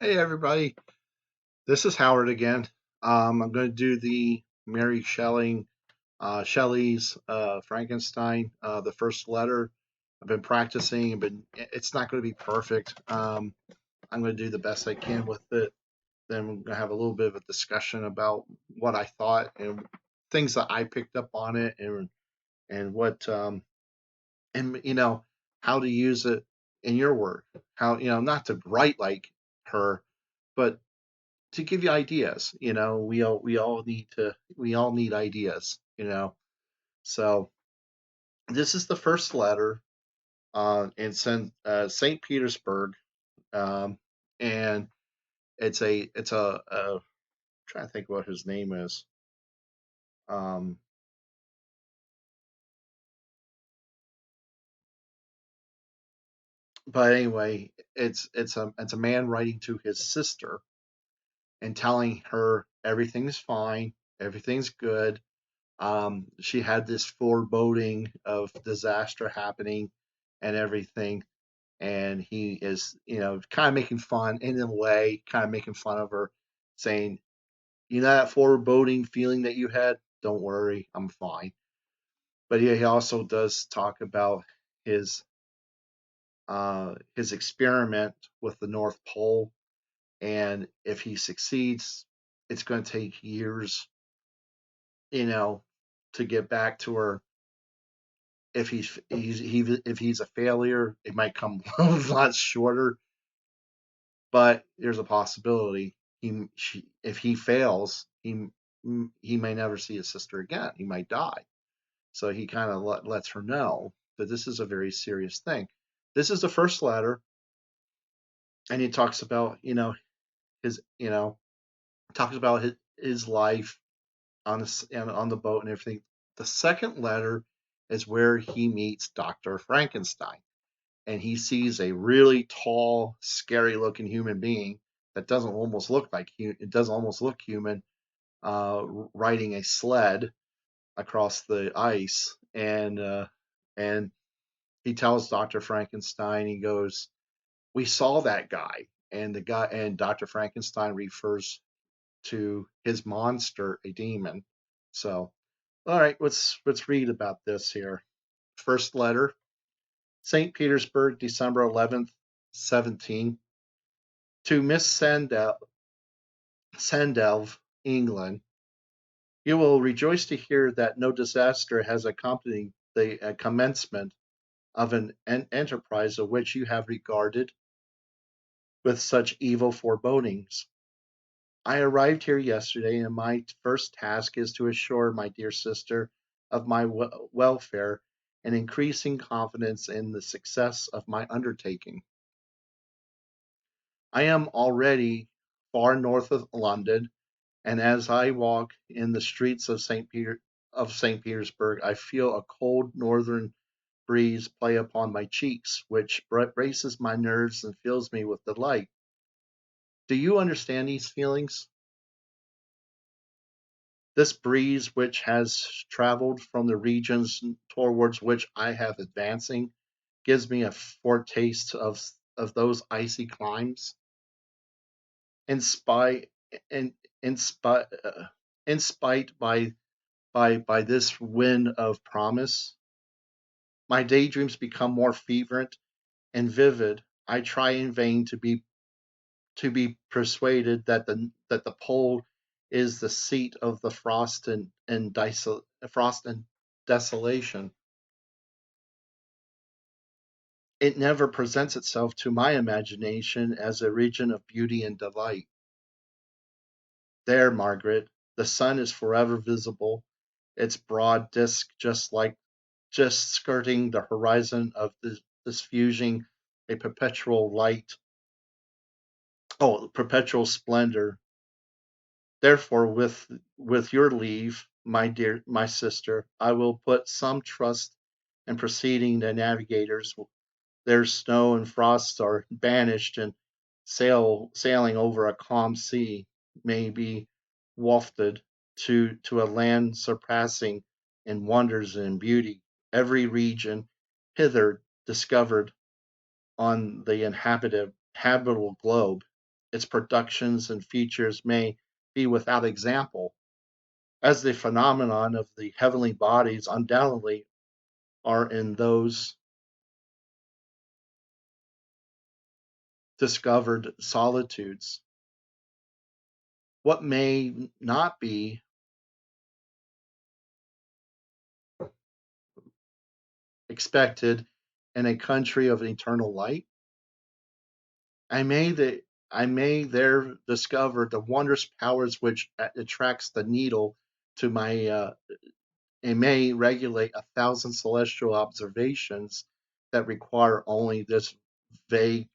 Hey everybody, this is Howard again. I'm going to do the Mary Shelley's Frankenstein, the first letter. I've been practicing, but it's not going to be perfect. I'm going to do the best I can with it. Then we're going to have a little bit of a discussion about what I thought and things that I picked up on it, and what and how to use it in your work. How not to write like her, but to give you ideas. We all need ideas. So this is the first letter in St. Petersburg, um, and it's a trying to think what his name is. Um, but anyway, it's a man writing to his sister and telling her everything's fine, everything's good. She had this foreboding of disaster happening and everything, and he is, kind of making fun in a way, kind of making fun of her, saying, that foreboding feeling that you had, don't worry, I'm fine. But yeah, he also does talk about his his experiment with the North Pole, and if he succeeds, it's going to take years, you know, to get back to her. If he's a failure, it might come a lot shorter, but there's a possibility if he fails, he may never see his sister again. He might die. So he kind of lets her know that this is a very serious thing. This is the first letter, and he talks about his talks about his life on the boat and everything. The second letter is where he meets Dr. Frankenstein, and he sees a really tall, scary looking human being that doesn't almost look human, riding a sled across the ice, and he tells Dr. Frankenstein, he goes, "We saw that guy," and Dr. Frankenstein refers to his monster, a demon. So, all right, let's read about this here. First letter, St. Petersburg, December 11th, 17. To Miss Sandelve, England. You will rejoice to hear that no disaster has accompanied the commencement of an enterprise of which you have regarded with such evil forebodings. I arrived here yesterday, and my first task is to assure my dear sister of my welfare and increasing confidence in the success of my undertaking. I am already far north of London, and as I walk in the streets of St. Petersburg, I feel a cold northern breeze play upon my cheeks, which braces my nerves and fills me with delight. Do you understand these feelings? This breeze, which has traveled from the regions towards which I have advancing, gives me a foretaste of those icy climes. In spite, in, in spite, in spite by this wind of promise, my daydreams become more fervent and vivid. I try in vain to be persuaded that the pole is the seat of the frost and desolation. It never presents itself to my imagination as a region of beauty and delight. There, Margaret, the sun is forever visible, its broad disk just skirting the horizon of diffusing a perpetual splendor. Therefore, with your leave, my sister, I will put some trust in preceding the navigators. Their snow and frost are banished, and sailing over a calm sea may be wafted to a land surpassing in wonders and beauty every region hither discovered on the habitable globe. its productions and features may be without example, as the phenomenon of the heavenly bodies undoubtedly are in those discovered solitudes. What may not be expected in a country of eternal light, I may the I may there discover the wondrous powers which attracts the needle to my and may regulate 1,000 celestial observations that require only this vague,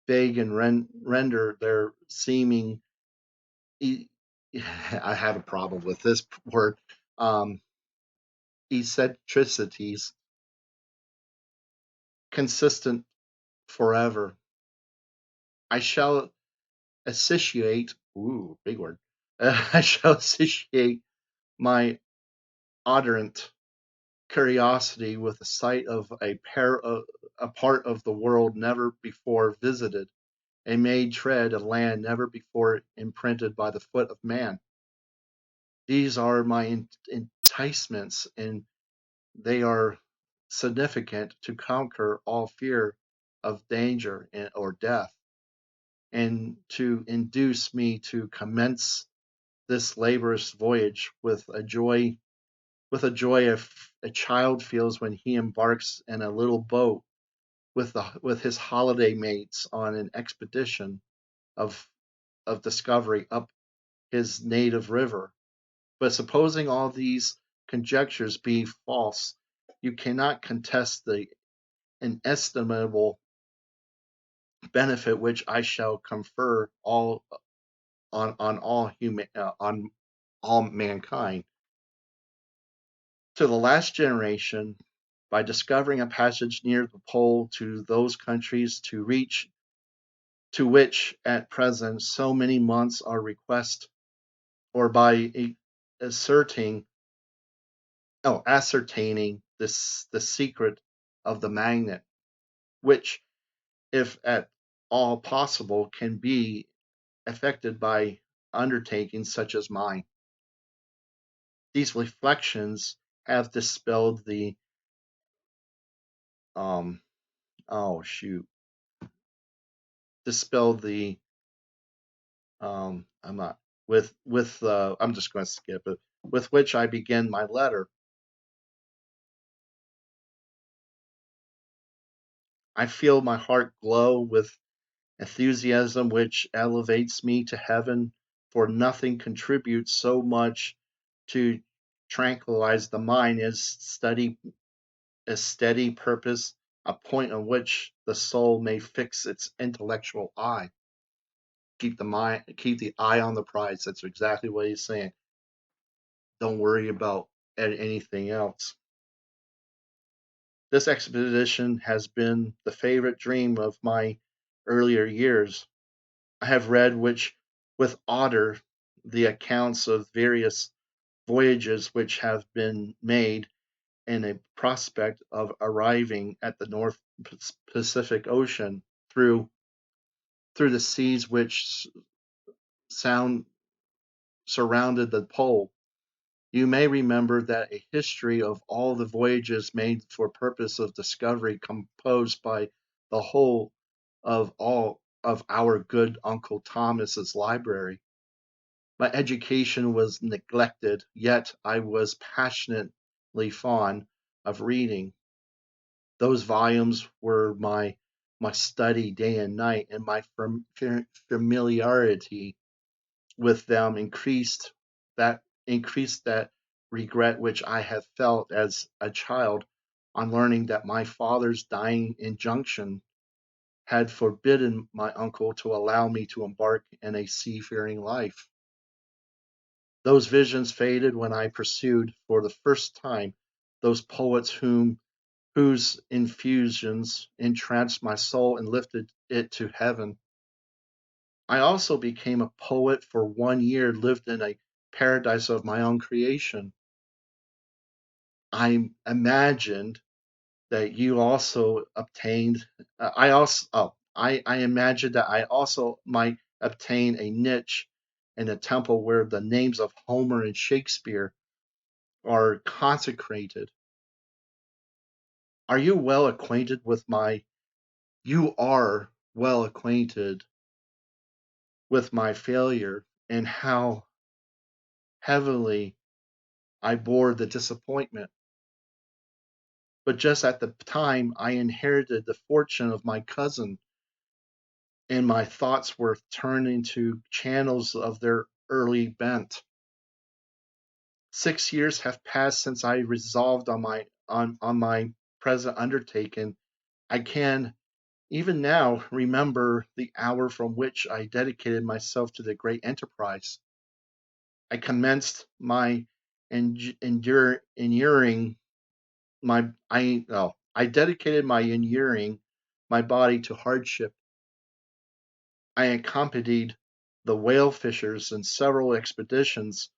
vague and render their seeming. I have a problem with this word. Um, eccentricities consistent forever. I shall associate. Ooh, big word. I shall associate my ardent curiosity with the sight of a part of the world never before visited, a may tread a land never before imprinted by the foot of man. These are my enticements, and they are significant to conquer all fear of danger or death, and to induce me to commence this laborious voyage with a joy a child feels when he embarks in a little boat with his holiday mates on an expedition of discovery up his native river. But supposing all these conjectures be false, you cannot contest the inestimable benefit which I shall confer all on all mankind. To the last generation, by discovering a passage near the pole to those countries to which at present so many months are request, or by asserting ascertaining the secret of the magnet, which, if at all possible, can be effected by undertakings such as mine. These reflections have dispelled the um oh shoot dispelled the I'm not with I'm just going to skip it, with which I begin my letter. I feel my heart glow with enthusiasm which elevates me to heaven, for nothing contributes so much to tranquilize the mind as steady purpose, a point on which the soul may fix its intellectual eye. Keep the eye on the prize. That's exactly what he's saying. Don't worry about anything else. This expedition has been the favorite dream of my earlier years. I have read with ardor the accounts of various voyages which have been made in a prospect of arriving at the North Pacific Ocean through the seas which sound surrounded the pole. You may remember that a history of all the voyages made for purpose of discovery composed by the whole of all of our good Uncle Thomas's library. My education was neglected, yet I was passionately fond of reading. Those volumes were my study day and night, and my familiarity with them increased that regret which I had felt as a child on learning that my father's dying injunction had forbidden my uncle to allow me to embark in a seafaring life. Those visions faded when I pursued for the first time those poets whose infusions entranced my soul and lifted it to heaven. I also became a poet for 1 year, lived in a paradise of my own creation. I imagined that you also obtained. I also. Oh, I imagined that I also might obtain a niche in a temple where the names of Homer and Shakespeare are consecrated. Are you well acquainted with my you are well acquainted with my failure and how heavily I bore the disappointment. But just at the time I inherited the fortune of my cousin, and my thoughts were turned into channels of their early bent. 6 years have passed since I resolved on my present undertaking. I can even now remember the hour from which I dedicated myself to the great enterprise. I commenced my inuring I dedicated my inuring my body to hardship. I accompanied the whale fishers in several expeditions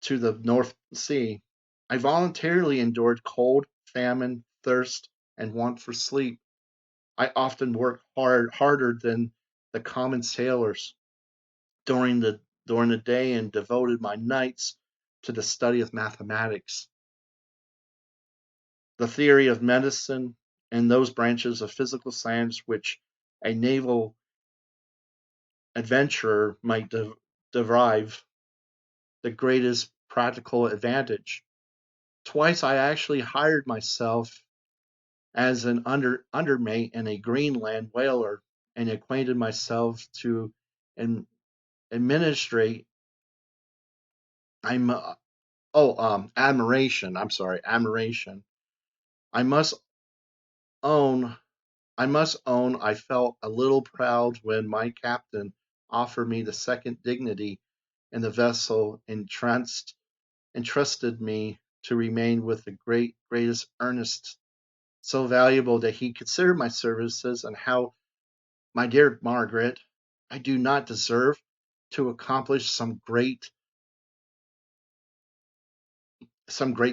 to the North Sea. I voluntarily endured cold, famine, thirst, and want for sleep. I often worked harder than the common sailors during the during the day and devoted my nights to the study of mathematics, the theory of medicine, and those branches of physical science which a naval adventurer might derive the greatest practical advantage. Twice I actually hired myself as an undermate in a Greenland whaler and acquainted myself to an administrate. I'm admiration. I'm sorry, admiration. I must own. I must own. I felt a little proud when my captain offered me the second dignity in the vessel entrusted me to remain with the greatest earnest, so valuable that he considered my services, and how, my dear Margaret, I do not deserve to accomplish some great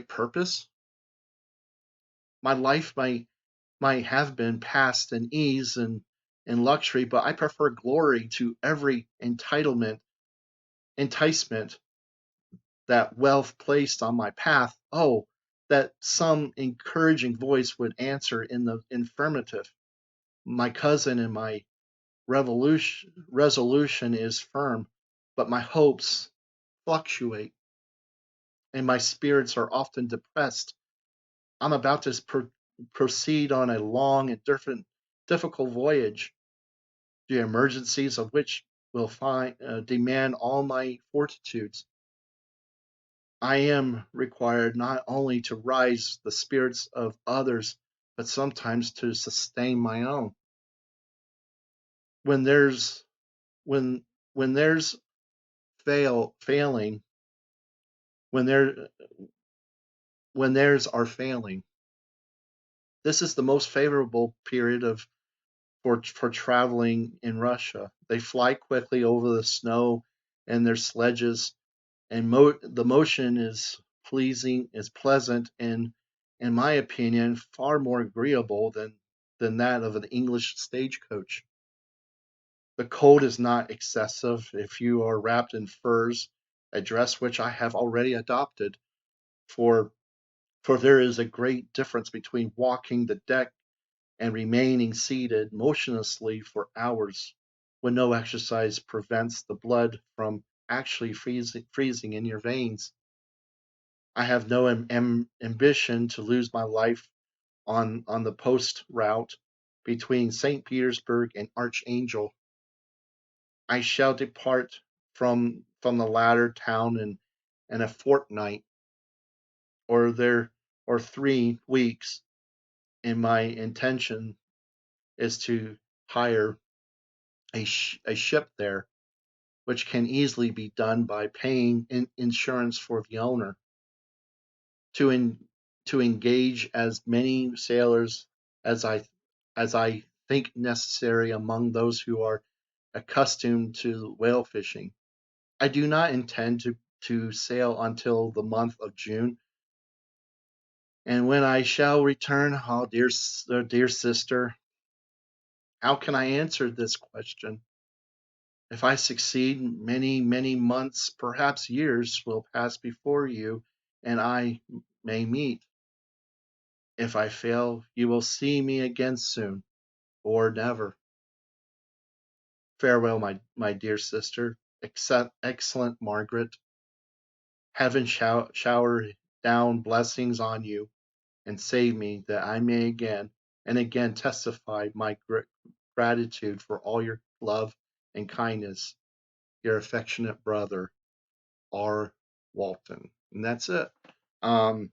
purpose. My life might have been passed in ease and luxury, but I prefer glory to every enticement that wealth placed on my path. Oh, that some encouraging voice would answer in the affirmative. My cousin and my resolution is firm, but my hopes fluctuate and my spirits are often depressed. I'm about to proceed on a long and difficult voyage, the emergencies of which will demand all my fortitudes. I am required not only to rise the spirits of others, but sometimes to sustain my own. When there's when when there's failing, when there when theirs are failing, this is the most favorable period of for traveling in Russia. They fly quickly over the snow in their sledges, and the motion is pleasant, and, in my opinion, far more agreeable than that of an English stagecoach. The cold is not excessive if you are wrapped in furs, a dress which I have already adopted, for for there is a great difference between walking the deck and remaining seated motionlessly for hours when no exercise prevents the blood from actually freezing in your veins. I have no ambition to lose my life on the post route between St. Petersburg and Archangel. I shall depart from the latter town in a fortnight or 3 weeks, and my intention is to hire a ship there, which can easily be done by paying insurance for the owner, to engage as many sailors as I think necessary among those who are accustomed to whale fishing. I do not intend to sail until the month of June, and when I shall return, oh dear sister, how can I answer this question? If I succeed, many, many months, perhaps years, will pass before you, and I may meet. If I fail, you will see me again soon, or never. Farewell, my dear sister, excellent Margaret. Heaven shower down blessings on you, and save me, that I may again and again testify my gratitude for all your love and kindness. Your affectionate brother, R. Walton. And that's it. Um,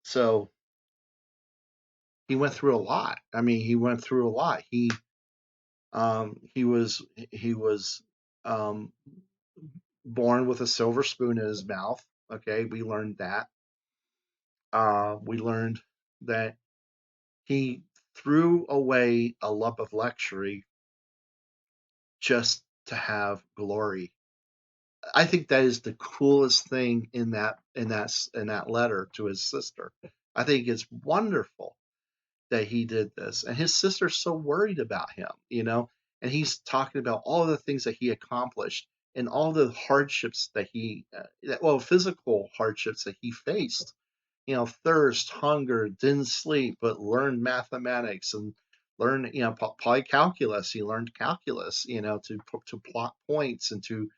so he went through a lot. I mean, he went through a lot. He was um, born with a silver spoon in his mouth. Okay, we learned that. We learned that he threw away a love of luxury just to have glory. I think that is the coolest thing in that letter to his sister. I think it's wonderful that he did this, and his sister's so worried about him, and he's talking about all the things that he accomplished and all the hardships well, physical hardships that he faced. Thirst, hunger, didn't sleep, but learned mathematics and learned, probably calculus. He learned calculus, to plot points and to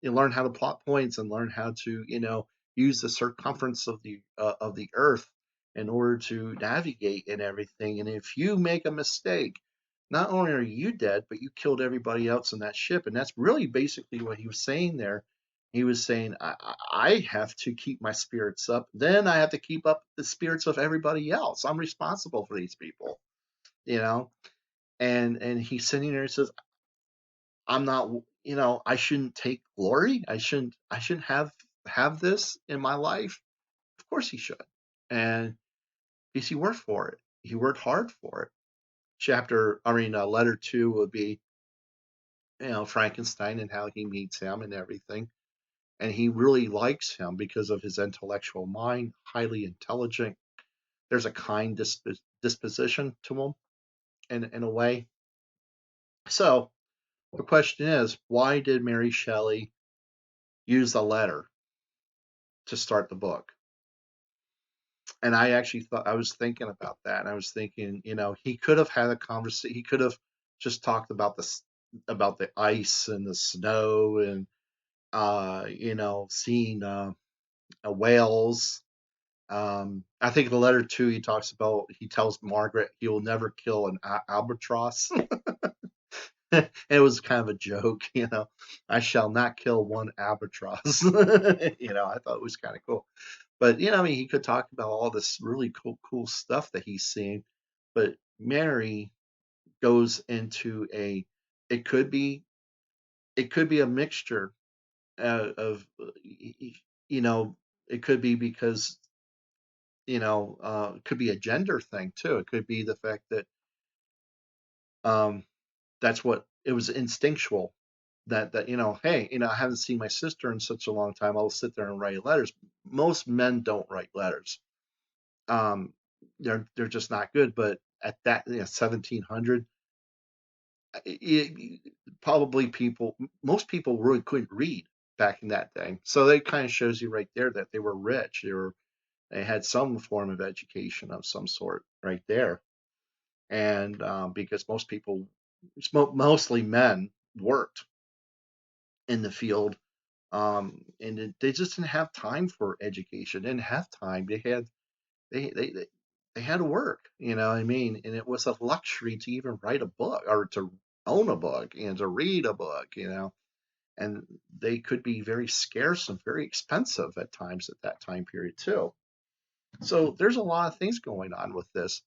learn how to plot points and learn how to use the circumference of the earth in order to navigate and everything. And if you make a mistake, not only are you dead, but you killed everybody else in that ship. And that's really basically what he was saying there. He was saying, I have to keep my spirits up, then I have to keep up the spirits of everybody else. I'm responsible for these people, you know and he's sitting there and says, I'm not, I shouldn't take glory. I shouldn't have this in my life. Of course he should. And because he worked for it. He worked hard for it. Letter 2 would be, Frankenstein and how he meets him and everything. And he really likes him because of his intellectual mind, highly intelligent. There's a kind disposition to him in a way. So the question is, why did Mary Shelley use the letter to start the book? And I actually thought, I was thinking about that, and I was thinking, he could have had a conversation. He could have just talked about the ice and the snow and seeing whales. I think in the letter too, he tells Margaret he will never kill an albatross. It was kind of a joke, I shall not kill one albatross. I thought it was kind of cool. But he could talk about all this really cool stuff that he's seeing. But Mary goes into it could be a mixture of it could be because it could be a gender thing too. It could be the fact that um, that's what it was instinctual. That hey, I haven't seen my sister in such a long time. I'll sit there and write letters. Most men don't write letters. um, they're just not good. But at that 1700, probably most people really couldn't read back in that day. So that kind of shows you right there that they were rich. They had some form of education of some sort right there. And because mostly men, worked in the field, and they just didn't have time for education. They didn't have time. They had to work, what I mean? And it was a luxury to even write a book or to own a book and to read a book. And they could be very scarce and very expensive at times at that time period too. So there's a lot of things going on with this.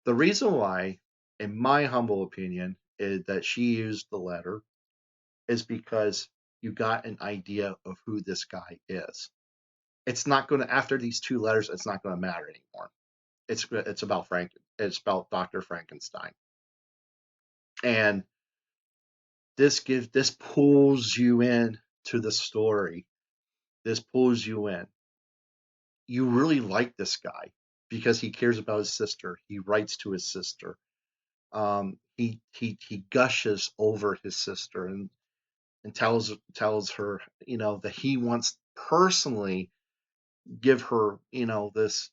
The reason why, in my humble opinion, is that she used the letter is because you got an idea of who this guy is. It's not going to, after these two letters, it's not going to matter anymore. It's about It's about Dr. Frankenstein, and this pulls you in to the story. This pulls you in. You really like this guy because he cares about his sister. He writes to his sister. He gushes over his sister and tells her, that he wants personally give her, this,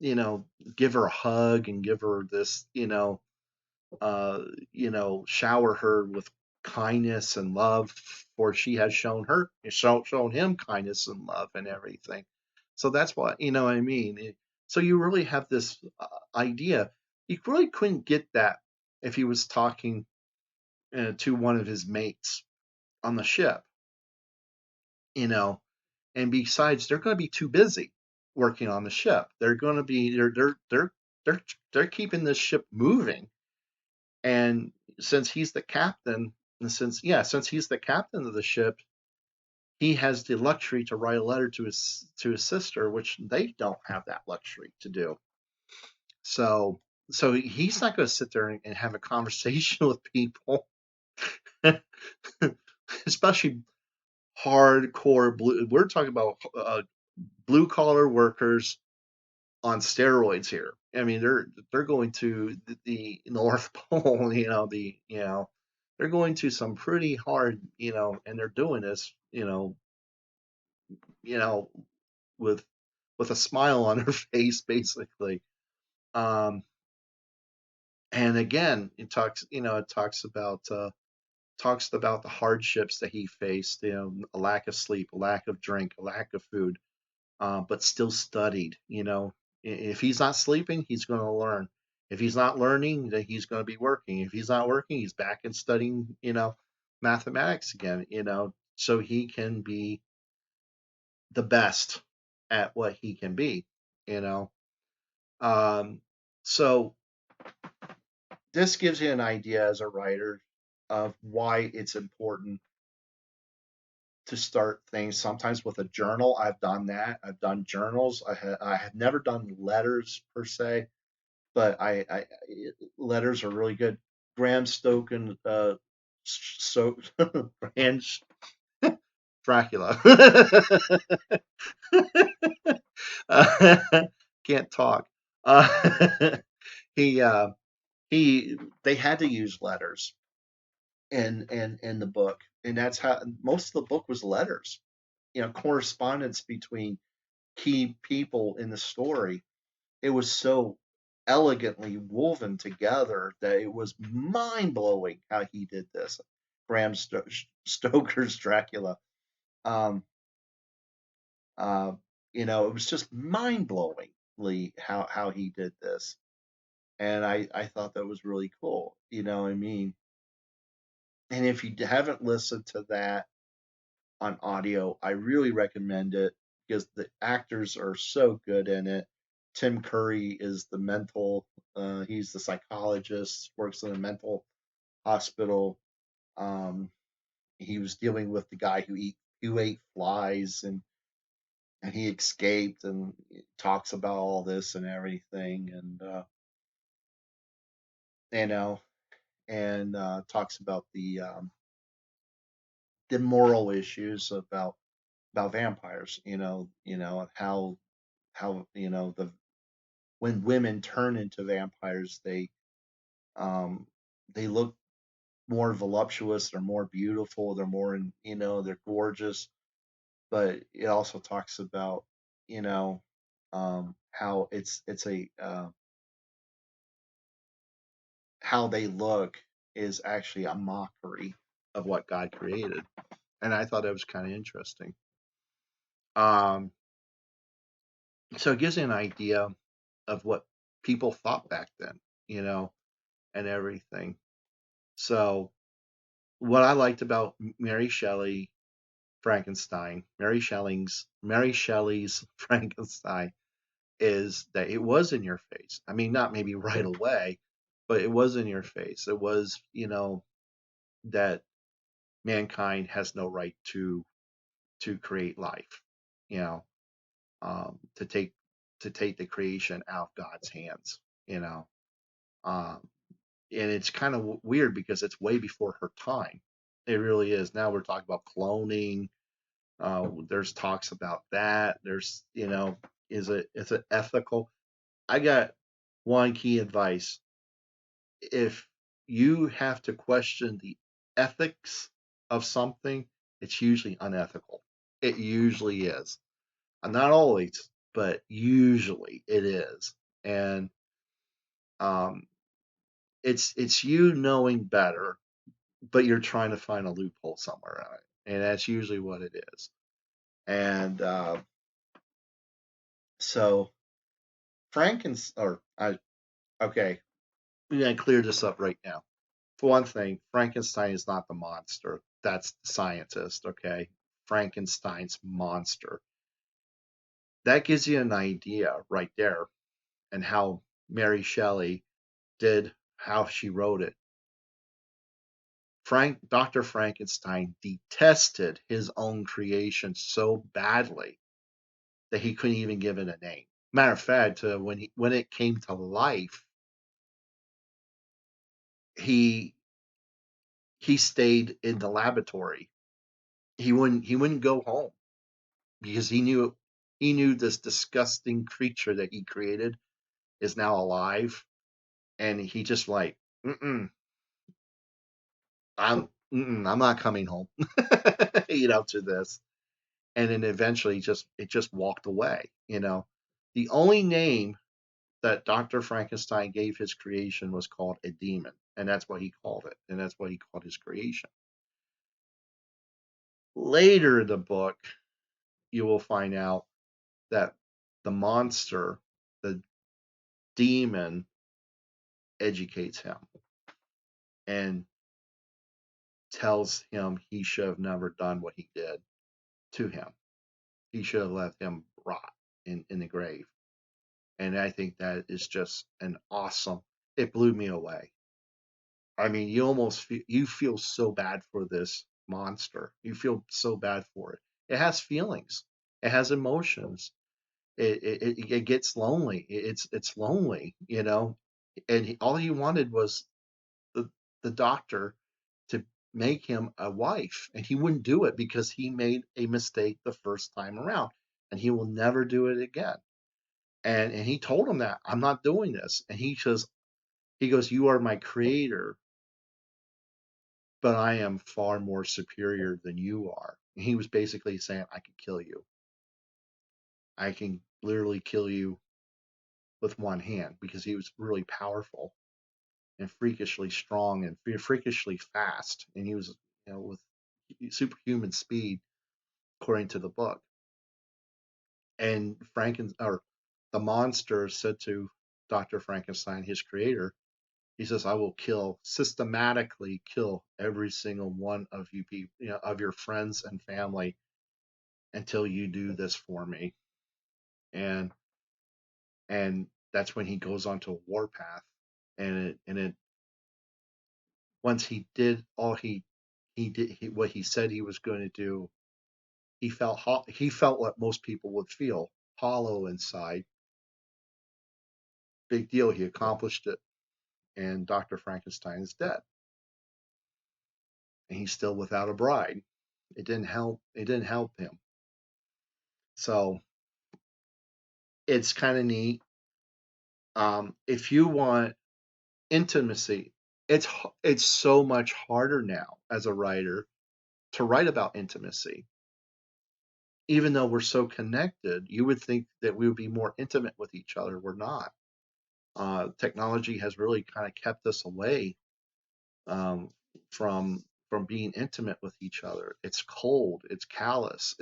you know, give her a hug and give her this, shower her with kindness and love, for she has shown him kindness and love and everything. So that's what, I mean. So you really have this idea. You really couldn't get that if he was talking to one of his mates on the ship, you know. And besides, they're going to be too busy working on the ship. They're going to be they're they're keeping this ship moving. And since he's the captain, and since he's the captain of the ship, he has the luxury to write a letter to his sister, which they don't have that luxury to do. So he's not going to sit there and have a conversation with people, especially hardcore blue. We're talking about blue collar workers on steroids here. I mean, they're going to the North Pole, they're going to some pretty hard, and they're doing this, you know, with a smile on their face, basically. Um, and again, talks about the hardships that he faced, a lack of sleep, a lack of drink, a lack of food, but still studied. If he's not sleeping, he's going to learn. If he's not learning, then he's going to be working. If he's not working, he's back and studying, mathematics again, so he can be the best at what he can be, you know. Um, so this gives you an idea as a writer of why it's important to start things sometimes with a journal. I've done that. I've done journals. I have never done letters per se, but letters are really good. Graham Stoken, so Bram Dracula. uh, can't talk. He he they had to use letters in the book, and that's how most of the book was letters. Correspondence between key people in the story. It was so elegantly woven together that it was mind blowing how he did this. Bram Stoker's Dracula. Um, uh, it was just mind blowingly how he did this, and I thought that was really cool. You know what I mean? And if you haven't listened to that on audio, I really recommend it because the actors are so good in it. Tim Curry is the he's the psychologist, works in a mental hospital. Um, he was dealing with the guy who ate flies, and he escaped, and talks about all this and everything, and you know, and talks about the moral issues about vampires. How the when women turn into vampires, um they look more voluptuous, they're more beautiful, they're more they're gorgeous, but it also talks about you know how it's a how they look is actually a mockery of what God created, and I thought it was kind of interesting. um so it gives you an idea of what people thought back then, you know and everything. So what I liked about Mary Shelley Mary Shelley's Frankenstein is that it was in your face. I mean, not maybe right away, but it was in your face. It was, that mankind has no right to create life, you know, to take the creation out of God's hands, you know. Um, and it's kind of weird because it's way before her time. It really is. Now we're talking about cloning. There's talks about that. There's, is it ethical? I got one key advice. if you have to question the ethics of something, it's usually unethical. It usually is. Not always, but usually it is. And um, it's you knowing better, but you're trying to find a loophole somewhere on it, and that's usually what it is. And so or I okay, we're gonna clear this up right now. For one thing, Frankenstein is not the monster. That's the scientist, okay? Frankenstein's monster. That gives you an idea right there and how Mary Shelley did how she wrote it. Dr. Frankenstein detested his own creation so badly that he couldn't even give it a name. Matter of fact, when it came to life, he he stayed in the laboratory. He wouldn't go home because he knew this disgusting creature that he created is now alive, and he just like, mm-mm, I'm not coming home, to this. And then eventually, it just walked away. The only name that Dr. Frankenstein gave his creation was called a demon, and that's what he called it, and that's what he called his creation. Later in the book, you will find out that the monster, the demon, educates him and tells him he should have never done what he did to him. He should have let him rot in the grave. And I think that is just an awesome. It blew me away. I mean, you feel so bad for this monster. You feel so bad for it. It has feelings. It has emotions. It gets lonely. It's lonely, And all he wanted was the the doctor to make him a wife, and he wouldn't do it because he made a mistake the first time around, and he will never do it again. And he told him that I'm not doing this, and he goes, you are my creator, but I am far more superior than you are. And he was basically saying, I can kill you. I can literally kill you with one hand because he was really powerful and freakishly strong and freakishly fast. And he was, with superhuman speed, according to the book. And the monster said to Dr. Frankenstein, his creator, he says, I will systematically kill every single one of you people, of your friends and family until you do this for me. And and that's when he goes onto a warpath. And it once he did all he did what he said he was going to do, he felt what most people would feel, hollow inside. Big deal, he accomplished it, and Dr. Frankenstein is dead, and he's still without a bride. It didn't help him. So it's kind of neat. If you want intimacy, it's so much harder now as a writer to write about intimacy. Even though we're so connected, you would think that we would be more intimate with each other. We're not. Technology has really kind of kept us away um, from being intimate with each other. It's cold. It's callous.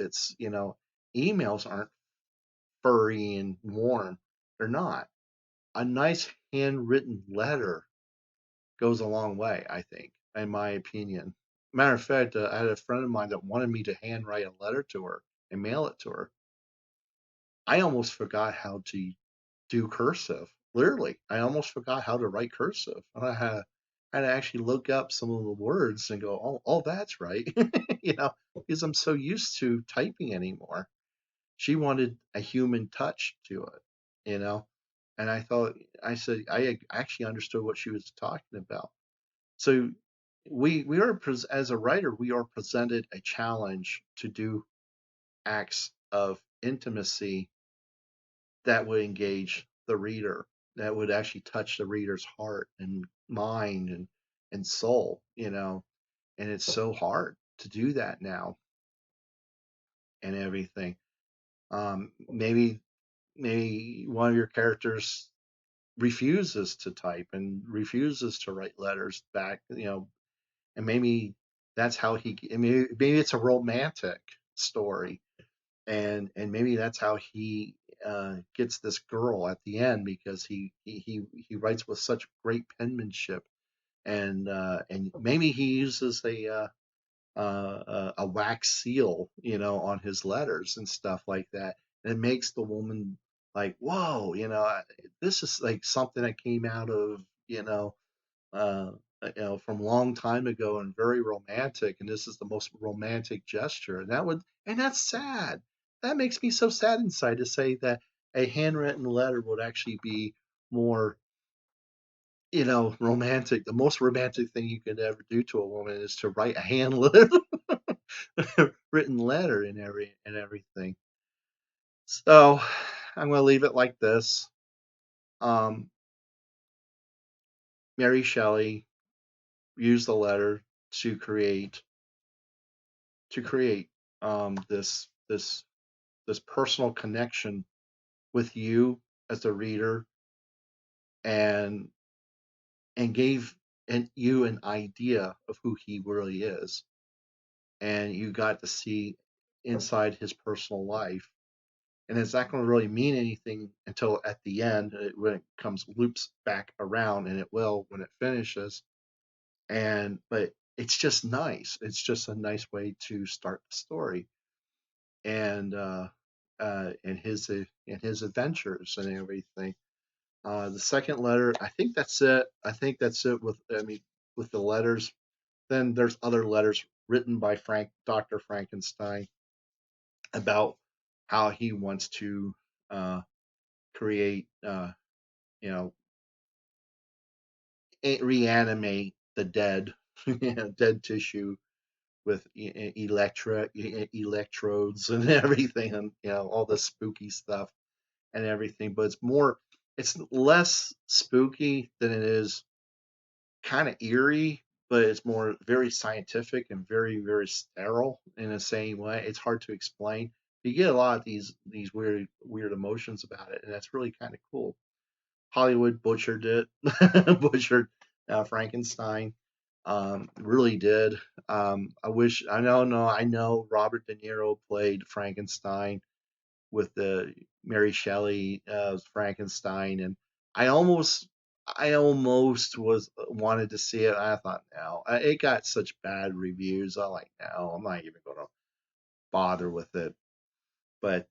Emails aren't furry and warm. They're not. A nice handwritten letter goes a long way, I think, in my opinion. Matter of fact, I had a friend of mine that wanted me to handwrite a letter to her and mail it to her. I almost forgot how to do cursive. Literally, I almost forgot how to write cursive. And I had to actually look up some of the words and go, oh, that's right, because I'm so used to typing anymore. She wanted a human touch to it, you know, and I said I actually understood what she was talking about. So we are as a writer, we are presented a challenge to do acts of intimacy that would engage the reader, that would actually touch the reader's heart and mind and soul, and it's so hard to do that now and everything. Maybe one of your characters refuses to type and refuses to write letters back, and maybe that's how maybe it's a romantic story, and maybe that's how he gets this girl at the end because he writes with such great penmanship, and maybe he uses a wax seal, on his letters and stuff like that. And it makes the woman like, whoa, this is like something that came out of, uh, from a long time ago and very romantic. And this is the most romantic gesture. And that's sad. That makes me so sad inside to say that a handwritten letter would actually be more, romantic. The most romantic thing you could ever do to a woman is to write a written letter and everything. So I'm going to leave it like this. Um, Mary Shelley used the letter to create this personal connection with you as the reader, and gave you an idea of who he really is, and you got to see inside his personal life. And it's not going to really mean anything until at the end, when it comes loops back around, and it will when it finishes. But it's just nice. It's just a nice way to start the story, and his adventures and everything. The second letter, I think that's it. I think that's it with the letters. Then there's other letters written by Dr. Frankenstein about how he wants to create, you know, reanimate the dead, dead tissue with electrodes and everything, and all the spooky stuff and everything. But it's less spooky than it is kind of eerie, but it's more very scientific and very, very sterile in the same way. It's hard to explain. You get a lot of these weird emotions about it, and that's really kind of cool. Hollywood butchered it, butchered Frankenstein. Really did. I know Robert De Niro played Frankenstein with the Mary Shelley Frankenstein, and I almost I almost was wanted to see it. I thought, no, it got such bad reviews. I like, no, I'm not even going to bother with it. But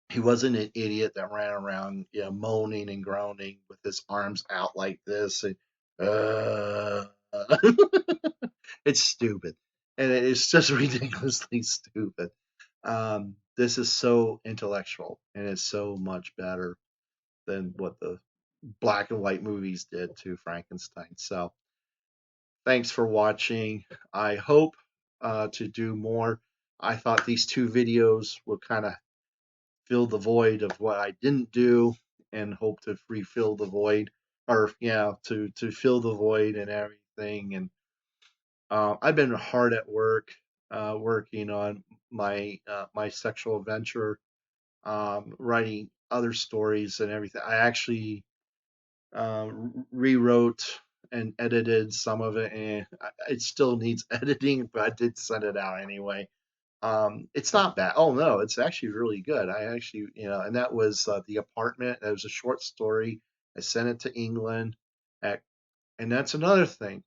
he wasn't an idiot that ran around, moaning and groaning with his arms out like this, and uh, it's stupid, and it's just ridiculously stupid. This is so intellectual, and it's so much better than what the black and white movies did to Frankenstein. So, thanks for watching. I hope to do more. I thought these two videos would kind of fill the void of what I didn't do, and hope to refill the void, or yeah, to fill the void and everything. And I've been hard at work, working on my sexual adventure, writing other stories and everything. I actually rewrote and edited some of it, and it still needs editing, but I did send it out anyway. It's not bad. Oh no, it's actually really good. I actually, and that was The Apartment. That was a short story. I sent it to England, at, and that's another thing.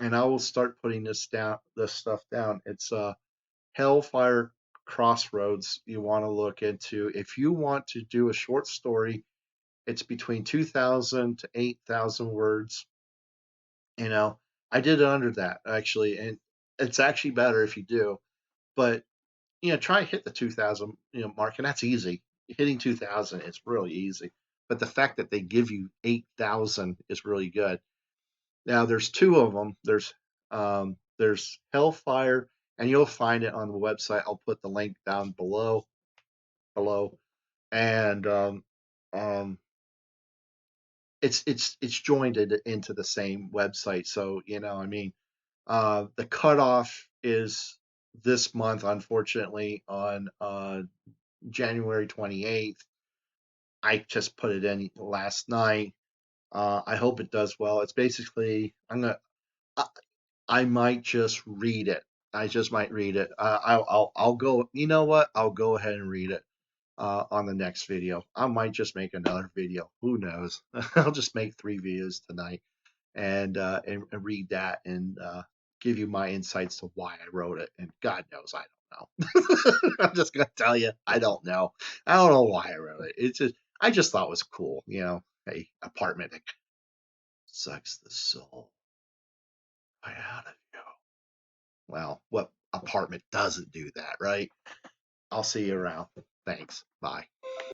And I will start putting this stuff down. It's Hellfire Crossroads. You want to look into if you want to do a short story. It's between 2,000 to 8,000 words. You know, I did it under that actually, and it's actually better if you do. But try to hit the 2,000 mark, and that's easy. Hitting 2,000 is really easy. But the fact that they give you 8,000 is really good. Now there's two of them. There's Hellfire, and you'll find it on the website. I'll put the link down below, and um, it's joined into the same website. So, I mean, the cutoff is this month, unfortunately, on January 28th. I just put it in last night. I hope it does well. It's basically, I, I might just read it. I just might read it. I'll go. You know what? I'll go ahead and read it on the next video. I might just make another video. Who knows? I'll just make 3 videos tonight and read that and give you my insights to why I wrote it. And God knows I don't know. I'm just gonna tell you I don't know. I don't know why I wrote it. It's just I just thought it was cool. A apartment that sucks the soul right out of you. Well, what apartment doesn't do that, right? I'll see you around. Thanks. Bye.